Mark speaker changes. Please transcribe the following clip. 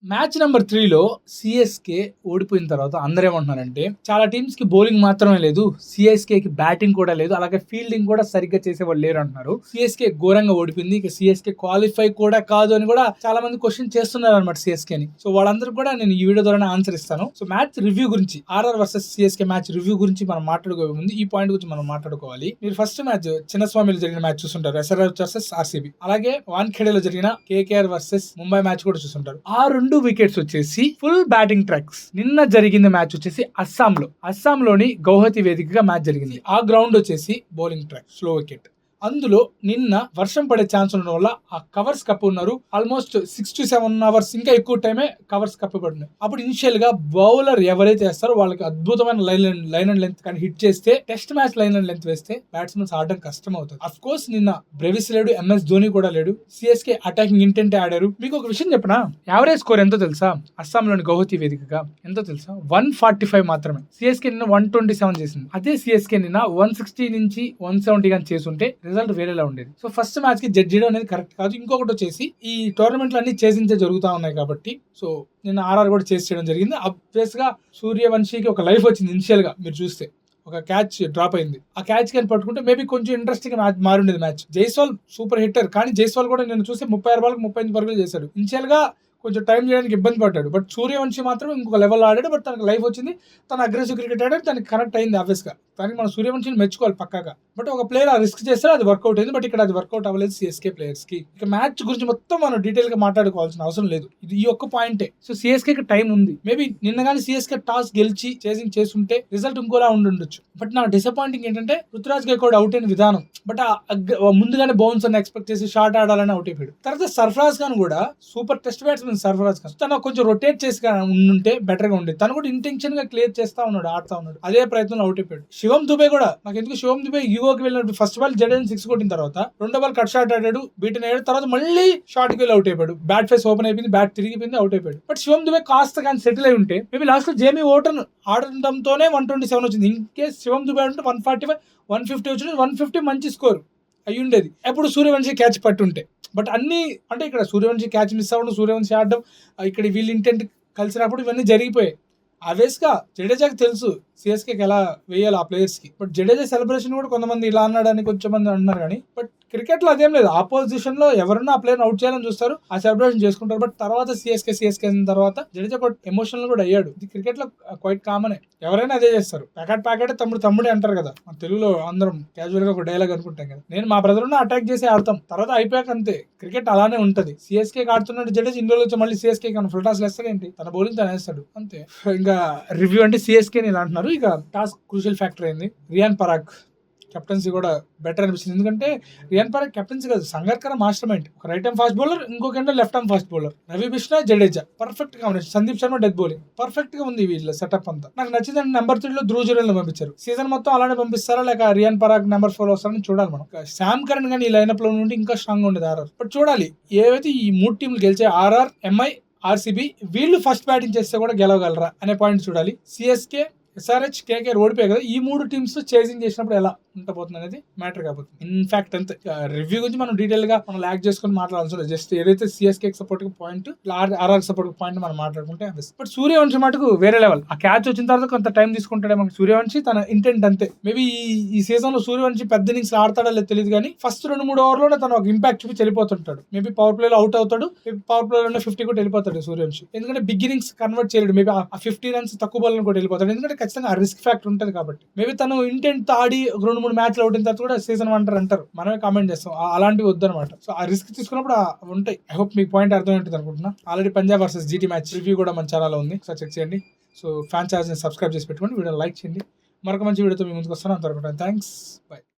Speaker 1: Match number 3లో CSK ఓడిపోయిన తర్వాత అందరేమంటున్నారంటే చాలా టీమ్స్ కి బౌలింగ్ మాత్రమే లేదు, సిఎస్కే కి బ్యాటింగ్ కూడా లేదు, అలాగే ఫీల్డింగ్ కూడా సరిగ్గా చేసేవాళ్ళు లేరు అంటున్నారు. సిఎస్కే ఘోరంగా ఓడిపోయింది, ఇక సిఎస్కే క్వాలిఫై కూడా కాదు అని కూడా చాలా మంది క్వశ్చన్ చేస్తున్నారు అనమాట సిఎస్కే ని. సో వాళ్ళందరూ కూడా నేను ఈ వీడియో ద్వారా ఆన్సర్ ఇస్తాను. సో మ్యాచ్ రివ్యూ గురించి, RR versus CSK match review గురించి మనం మాట్లాడుకోవే ముందు ఈ పాయింట్ గురించి మనం మాట్లాడుకోవాలి. మీరు ఫస్ట్ మ్యాచ్ చిన్నస్వామిలో జరిగిన మ్యాచ్ చూస్తుంటారు, ఎస్ఆర్ఎచ్ వర్సెస్ ఆర్సీబీ. అలాగే వాన్ఖేడేలో జరిగిన కేకేఆర్ వర్సెస్ ముంబై మ్యాచ్ కూడా చూస్తుంటారు. ఆ రెండు వికెట్స్ వచ్చేసి ఫుల్ బ్యాటింగ్ ట్రాక్స్. నిన్న జరిగిన మ్యాచ్ వచ్చేసి అస్సాంలోని గౌహతి వేదికగా మ్యాచ్ జరిగింది. ఆ గ్రౌండ్ వచ్చేసి బౌలింగ్ ట్రాక్, స్లో వికెట్. అందులో నిన్న వర్షం పడే ఛాన్స్ ఉండడం వల్ల ఆ కవర్స్ కప్పు ఉన్నారు. ఆల్మోస్ట్ 6 to 7 hours ఇంకా ఎక్కువ టైమే కవర్స్ కప్పబడినాయి. అప్పుడు ఇనిషియల్ గా బౌలర్ ఎవరైతే వేస్తారో వాళ్ళకి అద్భుతమైన లైన్ అండ్ లెంత్ కానీ హిట్ చేస్తే, test match line and length వేస్తే బ్యాట్స్మెన్స్ ఆడడం కష్టం అవుతుంది. అఫ్ కోర్స్ నిన్న బ్రెవిస్ లేడు, ఎంఎస్ ధోని కూడా లేడు, సిఎస్కే అటాకింగ్ ఇంటెంట్ ఆడారు. మీకు ఒక విషయం చెప్పనా, యావరేజ్ స్కోర్ ఎంతో తెలుసా? అస్సాంలోని గౌహతి వేదికగా ఎంతో తెలుసా? 145 మాత్రమే. సిఎస్కే నిన్న 127 చేసింది. అదే సిఎస్కే నిన్న 160 నుంచి 170 గాని చేసుంటే రిజల్ట్ వేరేలా ఉండేది. సో ఫస్ట్ మ్యాచ్ కి జడ్జ్ చేయడం అనేది కరెక్ట్ కాదు. ఇంకొకటి వచ్చేసి ఈ టోర్నమెంట్లు అన్ని చేసించే జరుగుతా ఉన్నాయి కాబట్టి, సో నిన్న ఆర్ఆర్ కూడా చేసి చేయడం జరిగింది. అబ్వియస్ గా సూర్యవంశీకి ఒక లైఫ్ వచ్చింది. ఇనిషియల్ గా మీరు చూస్తే ఒక క్యాచ్ డ్రాప్ అయింది. ఆ క్యాచ్ కానీ పట్టుకుంటే మేబీ కొంచెం ఇంట్రెస్టింగ్ మ్యాచ్ మారుండేది. మ్యాచ్ జైస్వాల్ సూపర్ హిట్టర్, కానీ జైస్వాల్ కూడా నేను చూస్తే 36 బాల్కి 35 పరుగులు చేశాడు. ఇనిషియల్ గా కొంచెం టైం చేయడానికి ఇబ్బంది పడ్డాడు, బట్ సూర్యవంశీ మాత్రం ఇంకొక లెవెల్ ఆడాడు. బట్ తనకు లైఫ్ వచ్చింది, తన అగ్రెసివ్ క్రికెట్ ఆడాడు, తనకి కనెక్ట్ అయింది ఆబ్వియస్ గా. కానీ మనం సూర్యవంశీని మెచ్చుకోవాలి పక్కాగా. బట్ ఒక ప్లేయర్ ఆ రిస్క్ చేస్తే అది వర్కౌట్ అయింది, బట్ ఇక్కడ అది వర్కౌట్ అవ్వలేదు సిఎస్కే ప్లేయర్స్ కి. ఇక మ్యాచ్ గురించి మొత్తం మనం డీటెయిల్ గా మాట్లాడుకోవాల్సిన అవసరం లేదు, ఇది ఈ ఒక్క పాయింటే. సో సిఎస్కే కి టైం ఉంది. మేబీ నిన్న కానీ సిఎస్కే టాస్ గెలిచి చేసింగ్ చేస్తుంటే రిజల్ట్ ఇంకోలా ఉండొచ్చు. బట్ నా డిసప్పాయింటింగ్ ఏంటంటే పృథ్వీరాజ్ గైక్వాడ్ అవుట్ అయిన విధానం. బట్ ముందుగానే బౌన్స్ అని ఎక్స్పెక్ట్ చేసి షార్ట్ ఆడాలని అవుట్ అయిపోయాడు. తర్వాత సర్ఫరాజ్ ఖాన్ కూడా super test batsmen. Sarfaraz Khan తను కొంచెం రొటేట్ చేసి ఉంటే బెటర్ గా ఉండేది. తను కూడా ఇంటెన్షన్ గా క్లియర్ చేస్తా ఉన్నాడు, ఆడుతా ఉన్నాడు. అదే ప్రయత్నంలో అవుట్ అయిపోయాడు. శివం దుబే కూడా, నాకు ఎందుకు శివం దుబే యుగోకి వెళ్ళినప్పుడు ఫస్ట్ బాల్ జడేజా 6 కొట్టిన తర్వాత రెండో బాల్ కట్ షాట్ ఆడాడు, బీటన్ అయ్యాడు. తర్వాత మళ్ళీ షార్ట్ కి వెళ్ళి అవుట్ అయిపోయాడు. బ్యాట్ ఫేస్ ఓపెన్ అయిపోయింది, బ్యాట్ తిరిగిపోయింది, అవుట్ అయిపోయాడు. బట్ శివం దుబే కాస్త కానీ సెటిల్ అయి ఉంటే మేబీ లాస్ట్ లో జేమీ ఓటన్ ఆడటంతోనే 127 వచ్చింది. ఇన్ కేస్ శివం దుబే అంటే 145 150 వచ్చింది. 150 మంచి స్కోర్ అయ్యి ఉండేది ఎప్పుడు సూర్యవంశీ క్యాచ్ పట్టుంటే. బట్ అన్ని అంటే ఇక్కడ సూర్యవంశీ క్యాచ్ మిస్ అవ్వడం, సూర్యవంశీ ఆడడం, ఇక్కడ వీళ్ళ ఇంటెంట్ కలిసినప్పుడు ఇవన్నీ జరిగిపోయాయి. ఆబ్వియస్గా జడేజాకి తెలుసు సిఎస్కేకి ఎలా వేయాలి ఆ ప్లేయర్స్ కి. బట్ జడేజా సెలబ్రేషన్ కూడా కొంతమంది ఇలా అన్నాడని కొంచెం మంది అంటున్నారు. కానీ బట్ క్రికెట్ లో అదేం లేదు, ఆపోజిషన్ లో ఎవరన్నా ఆ ప్లేయర్ అవుట్ చేయాలని చూస్తారు, ఆ సెలబ్రేషన్ చేసుకుంటారు. బట్ తర్వాత సిఎస్కే తర్వాత జడేజా ఎమోషనల్ కూడా అయ్యాడు. ఇది క్రికెట్ లో క్వైట్ కామన్, ఎవరైనా అదే చేస్తారు. ప్యాకెట్ తమ్ముడే అంటారు కదా, మన తెలుగులో అందరం క్యాజువల్ గా ఒక డైలాగ్ అనుకుంటాం కదా. నేను మా బ్రదర్ అటాక్ చేసి ఆడతాం, తర్వాత అయిపోయాక అంతే. క్రికెట్ అలానే ఉంటది. సిఎస్కే ఆడుతున్నాడు జడేజా, ఇందులో వచ్చి మళ్ళీ సిఎస్కే ఫుల్ టాస్ వేస్తాడు ఏంటి, తన బౌలింగ్ తను వేస్తాడు అంతే. ఇంకా రివ్యూ అంటే సిఎస్కే ఇలా అంటున్నారు. ఇక టాస్ క్రూషియల్ ఫ్యాక్టర్ అయింది. రియాన్ పరాగ్ కెప్టెన్సీ కూడా బెటర్ అనిపిస్తుంది. ఎందుకంటే రియాన్ పరాగ్ కెప్టెన్సీ కాదు, సంగర్కర మాస్టర్ మైండ్. ఒక రైట్ ఆర్మ్ ఫాస్ట్ బౌలర్, ఇంకొక left arm fast bowler. Ravi Bishnoi, Jadeja perfect combination. Sandeep Sharma death bowling perfect గా ఉంది. వీళ్ళ సెటప్ అంతా నాకు నచ్చింది. నెంబర్ 3లో ధ్రువ్ జురేల్ పంపించారు. సీజన్ మొత్తం అలానే పంపిస్తారా లేక రియాన్ పరాగ్ నెంబర్ 4 వస్తారని చూడాలి మనం. శామ్ కరణ్ కానీ ఈ లైనప్ లో నుండి ఇంకా స్ట్రాంగ్ గా ఉండేది ఆర్ఆర్. బట్ చూడాలి, ఏవైతే ఈ 3 టీంలు గెలిచే ఆర్ఆర్, ఎంఐ, ఆర్సీబీ, వీళ్ళు ఫస్ట్ బ్యాటింగ్ చేస్తే కూడా గెలవగలరా అనే పాయింట్ చూడాలి. సిఎస్కే, ఎస్ఆర్హెచ్, కేకేఆర్ ఓడిపోయాయి కదా, ఈ 3 టీమ్స్ చేసింగ్ చేసినప్పుడు ఎలా ఉండబోతుంది అనేది మ్యాటర్ కాబోతుంది. ఇన్ఫాక్ట్ అంతే. రివ్యూ గురించి మనం డీటెయిల్ గా మనం ల్యాక్ చేసుకుని మాట్లాడాల్సిన జస్ట్ ఏదైతే CSK support point, RR support point మనం మాట్లాడుకుంటే. బట్ సూర్యవంశీ మటుకు వేరే లెవెల్. ఆ క్యాచ్ వచ్చిన తర్వాత కొంత టైం తీసుకుంటాడే మనకి సూర్యవంశీ, తన ఇంటెంట్ అంతే. మేబీ ఈ సీజన్ లో సూర్యవంశీ పెద్ద ఇన్నింగ్స్ ఆడతాడో లేదు తెలియదు, కానీ ఫస్ట్ 2-3 ఓవర్లోనే తను ఒక ఇంపాక్ట్ చూపి వెళ్ళిపోతుంటాడు. మేబీ పవర్ ప్లే లో అవుట్ అవుతాడు, పవర్ ప్లే లో 50 కూడా వెళ్ళిపోతాడు సూర్యవంశీ. ఎందుకంటే బిగ్ ఇన్నింగ్స్ కన్వర్ట్ చేయలేడు. మేబీ ఆ 50 రన్స్ తక్కువ బాల్ కూడా వెళ్ళిపోతాడు, ఎందుకంటే ఖచ్చితంగా ఆ రిస్క్ ఫ్యాక్టర్ ఉంటుంది కాబట్టి. మేబీ తను ఇంటెంట్ ఆడి 2-3 మ్యాచ్లు అవుట్ అయిన తర్వాత కూడా సీజన్ 1 అంటారు, మనమే కామెంట్ చేస్తాం. అలాంటివి వద్దనమాట. సో ఆ రిస్క్ తీసుకున్నప్పుడు ఉంటాయి. ఐ హోప్ మీకు పాయింట్ అర్థమైంటుంది అనుకుంటున్నా. Already Punjab versus GT match review కూడా మన ఛానల్లో ఉంది, సో చెక్ చేయండి. సో ఫ్యాన్ ఛానల్ని సబ్స్క్రైబ్ చేసి పెట్టుకోండి, వీడియో లైక్ చేయండి. మరొక మంచి వీడియోతో మీ ముందుకు వస్తాను. అంతవరకు థ్యాంక్స్, బై.